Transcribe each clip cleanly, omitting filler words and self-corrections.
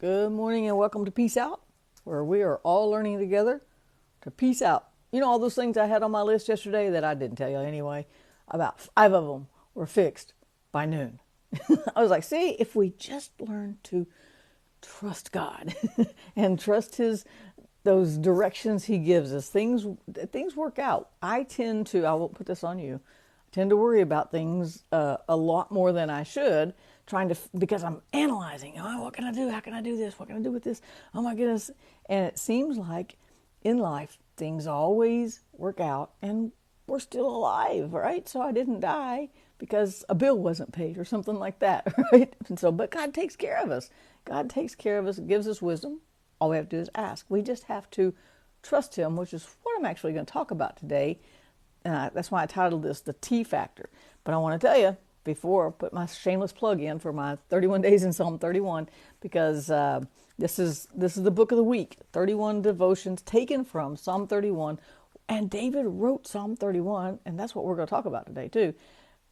Good morning and welcome to Peace Out, where we are all learning together to peace out. You know, all those things I had on my list yesterday that I didn't tell you anyway, about 5 of them were fixed by noon. I was like, see, if we just learn to trust God and trust those directions he gives us, things work out. I won't put this on you, I tend to worry about things a lot more than I should, because I'm analyzing, what can I do? How can I do this? What can I do with this? Oh my goodness. And it seems like in life, things always work out and we're still alive, right? So I didn't die because a bill wasn't paid or something like that, right? And so, but God takes care of us. God takes care of us, gives us wisdom. All we have to do is ask. We just have to trust him, which is what I'm actually going to talk about today. That's why I titled this The T Factor. But I want to tell you, before I put my shameless plug in for my 31 days in Psalm 31, because this is the book of the week, 31 devotions taken from Psalm 31. And David wrote Psalm 31, and that's what we're going to talk about today too.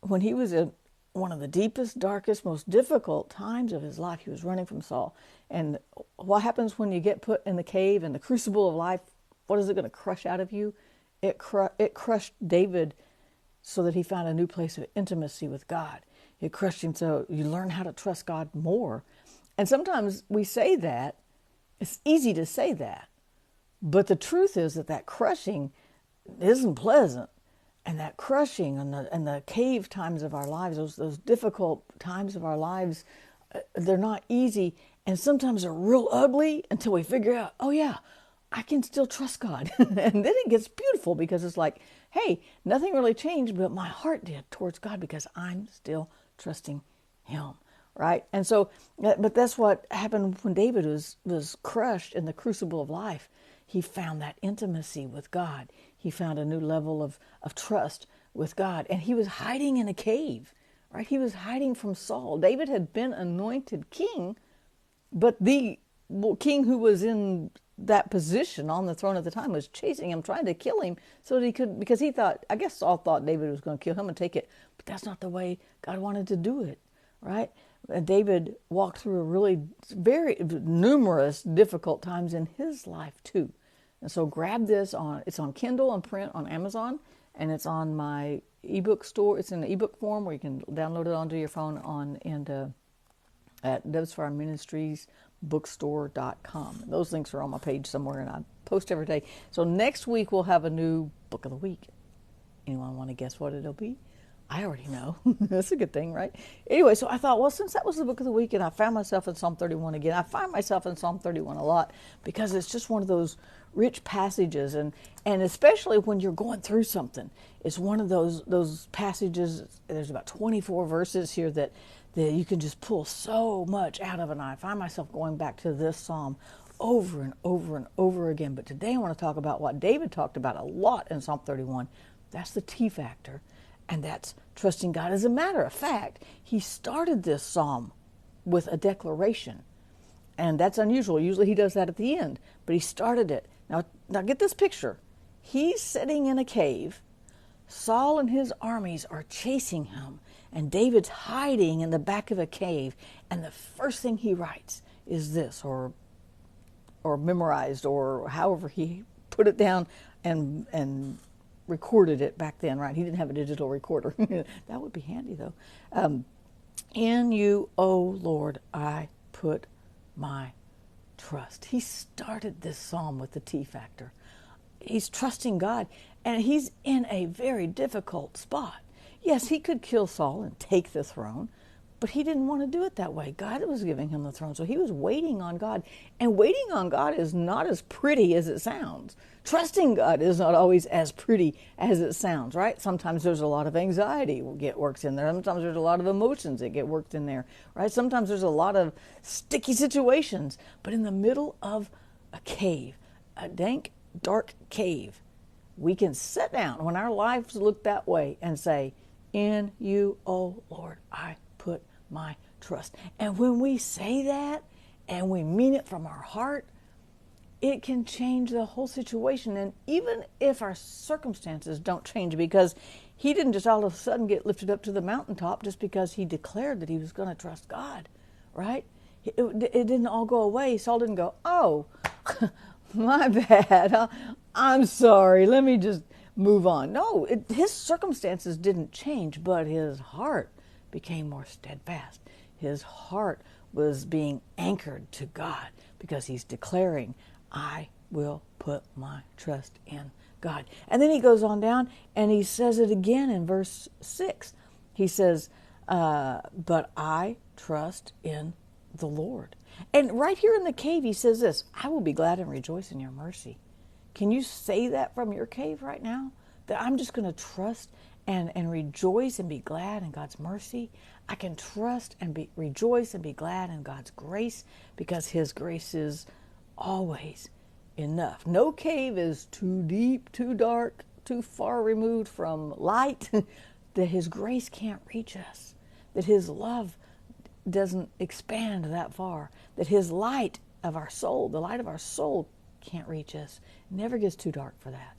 When he was in one of the deepest, darkest, most difficult times of his life, he was running from Saul. And what happens when you get put in the cave and the crucible of life? What is it going to crush out of you? It crushed David so that he found a new place of intimacy with God. It crushed him so you learn how to trust God more. And sometimes we say that, it's easy to say that, but the truth is that crushing isn't pleasant. And that crushing and the cave times of our lives, those difficult times of our lives, they're not easy. And sometimes they're real ugly until we figure out, oh yeah, I can still trust God. And then it gets beautiful because it's like, hey, nothing really changed, but my heart did towards God because I'm still trusting him, right? And so, but that's what happened when David was crushed in the crucible of life. He found that intimacy with God. He found a new level of trust with God. And he was hiding in a cave, right? He was hiding from Saul. David had been anointed king, but the king who was in that position on the throne at the time was chasing him, trying to kill him so that he could, because he thought, I guess Saul thought David was going to kill him and take it, but that's not the way God wanted to do it, right? David walked through a really very numerous difficult times in his life too. And so grab this it's on Kindle and print on Amazon, and it's on my ebook store. It's in the ebook form where you can download it onto your phone at Doves Fire Ministries bookstore.com. Those links are on my page somewhere, and I post every day. So next week we'll have a new book of the week. Anyone want to guess what it'll be? I already know. That's a good thing, right? Anyway, so I thought, well, since that was the book of the week and I found myself in Psalm 31 again, I find myself in Psalm 31 a lot because it's just one of those rich passages, and especially when you're going through something. It's one of those passages, there's about 24 verses here that you can just pull so much out of, and I find myself going back to this psalm over and over and over again. But today I want to talk about what David talked about a lot in Psalm 31. That's the T factor, and that's trusting God. As a matter of fact, he started this psalm with a declaration, and that's unusual. Usually he does that at the end, but he started it. Now get this picture. He's sitting in a cave. Saul and his armies are chasing him, and David's hiding in the back of a cave, and the first thing he writes is this, or memorized, or however he put it down and recorded it back then, right? He didn't have a digital recorder. That would be handy, though. In you, O Lord, I put my trust. He started this psalm with the T factor. He's trusting God, and he's in a very difficult spot. Yes, he could kill Saul and take the throne, but he didn't want to do it that way. God was giving him the throne, so he was waiting on God. And waiting on God is not as pretty as it sounds. Trusting God is not always as pretty as it sounds, right? Sometimes there's a lot of anxiety works in there. Sometimes there's a lot of emotions that get worked in there, right? Sometimes there's a lot of sticky situations. But in the middle of a cave, a dank, dark cave, we can sit down when our lives look that way and say, in you, oh Lord, I put my trust. And when we say that and we mean it from our heart, it can change the whole situation. And even if our circumstances don't change, because he didn't just all of a sudden get lifted up to the mountaintop just because he declared that he was going to trust God, right? It didn't all go away. Saul didn't go, oh, my bad. I'm sorry. Let me just move on. No, his circumstances didn't change, but his heart became more steadfast. His heart was being anchored to God because he's declaring, I will put my trust in God. And then he goes on down and he says it again in verse 6. He says, but I trust in the Lord. And right here in the cave, he says this, I will be glad and rejoice in your mercy. Can you say that from your cave right now? That I'm just going to trust and rejoice and be glad in God's mercy. I can trust and rejoice and be glad in God's grace because his grace is always enough. No cave is too deep, too dark, too far removed from light that his grace can't reach us, that his love doesn't expand that far, that his light of our soul, the light of our soul, can't reach us. It never gets too dark for that,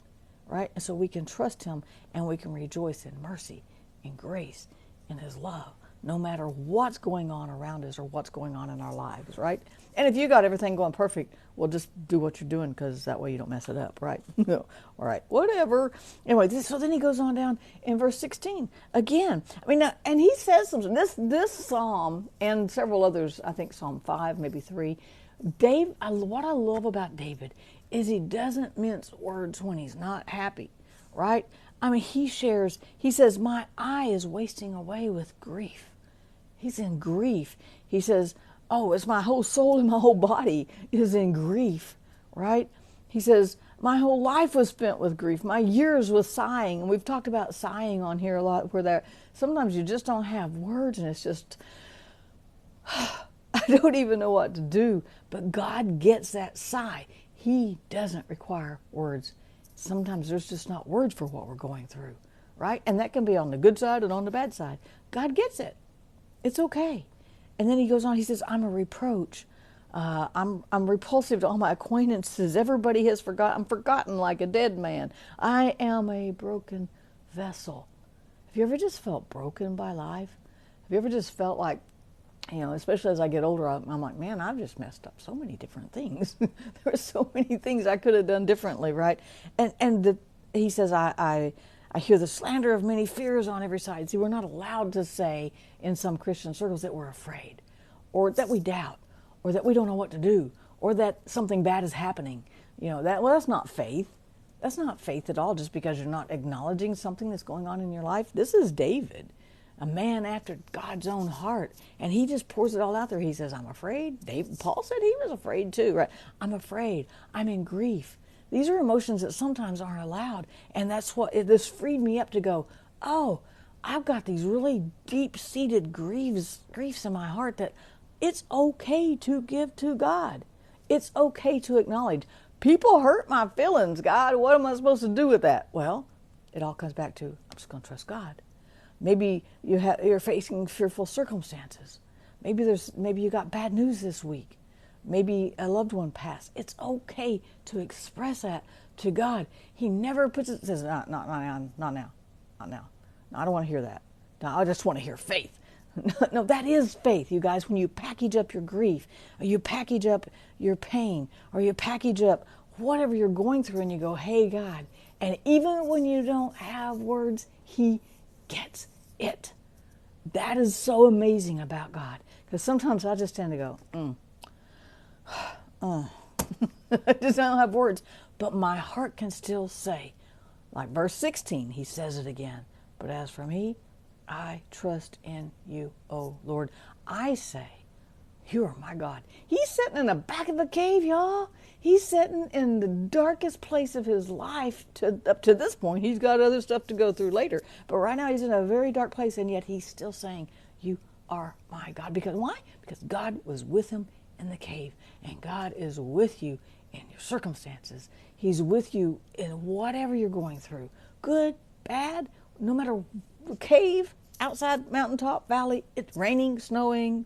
right? And so we can trust him and we can rejoice in mercy, in grace, in his love, no matter what's going on around us or what's going on in our lives, right? And if you got everything going perfect, well, just do what you're doing because that way you don't mess it up, right? No, all right, whatever. Anyway, so then he goes on down in verse 16 again. I mean, and he says something. This psalm and several others, I think Psalm 5, maybe 3, what I love about David is he doesn't mince words when he's not happy, right? I mean, he says, my eye is wasting away with grief. He's in grief. He says, oh, it's my whole soul and my whole body is in grief, right? He says, my whole life was spent with grief. My years with sighing. And we've talked about sighing on here a lot, where sometimes you just don't have words and it's just, I don't even know what to do. But God gets that sigh. He doesn't require words. Sometimes there's just not words for what we're going through, right? And that can be on the good side and on the bad side. God gets it. It's okay. And then he goes on, he says, I'm a reproach. I'm repulsive to all my acquaintances. Everybody has forgotten. I'm forgotten like a dead man. I am a broken vessel. Have you ever just felt broken by life? Have you ever just felt like, especially as I get older, I'm like, man, I've just messed up so many different things. There were so many things I could have done differently, right? And he says, I hear the slander of many fears on every side. See, we're not allowed to say in some Christian circles that we're afraid, or that we doubt, or that we don't know what to do, or that something bad is happening. That's not faith. That's not faith at all, just because you're not acknowledging something that's going on in your life. This is David, a man after God's own heart, and he just pours it all out there. He says, I'm afraid. Paul said he was afraid too, right? I'm afraid. I'm in grief. These are emotions that sometimes aren't allowed, and that's what this freed me up to go, oh, I've got these really deep-seated griefs in my heart that it's okay to give to God. It's okay to acknowledge. People hurt my feelings, God. What am I supposed to do with that? Well, it all comes back to, I'm just going to trust God. Maybe you're facing fearful circumstances. Maybe you got bad news this week. Maybe a loved one passed. It's okay to express that to God. He never says, not now. No, I don't want to hear that. No, I just want to hear faith. No, that is faith, you guys. When you package up your grief, or you package up your pain, or you package up whatever you're going through, and you go, hey, God. And even when you don't have words, He gets it. That is so amazing about God. Because sometimes I just tend to go, I just don't have words. But my heart can still say, like verse 16, he says it again. But as for me, I trust in you, O Lord. I say, you are my God. He's sitting in the back of the cave, y'all. He's sitting in the darkest place of his life up to this point. He's got other stuff to go through later. But right now he's in a very dark place, and yet he's still saying, you are my God. Because why? Because God was with him in the cave, and God is with you in your circumstances. He's with you in whatever you're going through, good, bad, no matter cave, outside, mountaintop, valley, it's raining, snowing,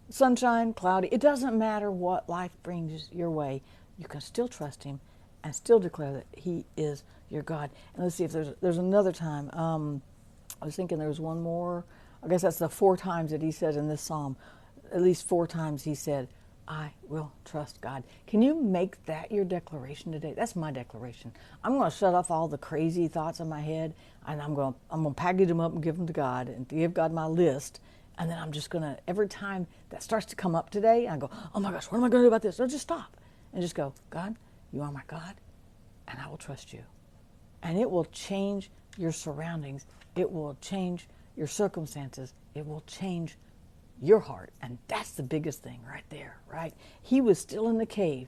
sunshine, cloudy. It doesn't matter what life brings your way. You can still trust him and still declare that he is your God. And let's see if there's another time. I was thinking there was one more. I guess that's the 4 times that he said in this psalm, at least 4 times he said, I will trust God. Can you make that your declaration today? That's my declaration. I'm going to shut off all the crazy thoughts in my head, and I'm going to package them up and give them to God and give God my list. And then I'm just going to, every time that starts to come up today, I go, oh my gosh, what am I going to do about this? Or just stop and just go, God, you are my God, and I will trust you. And it will change your surroundings. It will change your circumstances. It will change your heart. And that's the biggest thing right there, right? He was still in the cave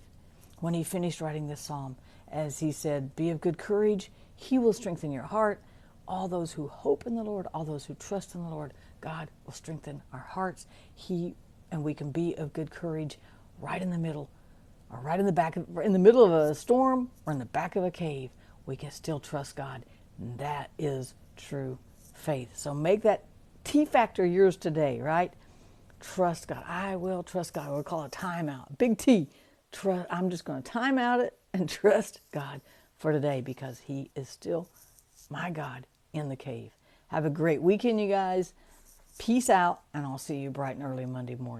when he finished writing this psalm. As he said, be of good courage. He will strengthen your heart. All those who hope in the Lord, all those who trust in the Lord, God will strengthen our hearts. And we can be of good courage right in the middle, or right in the back, in the middle of a storm, or in the back of a cave. We can still trust God. And that is true faith. So make that T factor yours today, right? Trust God. I will trust God. We'll call it timeout. Big T. I'm just going to time out it and trust God for today, because he is still my God in the cave. Have a great weekend, you guys. Peace out, and I'll see you bright and early Monday morning.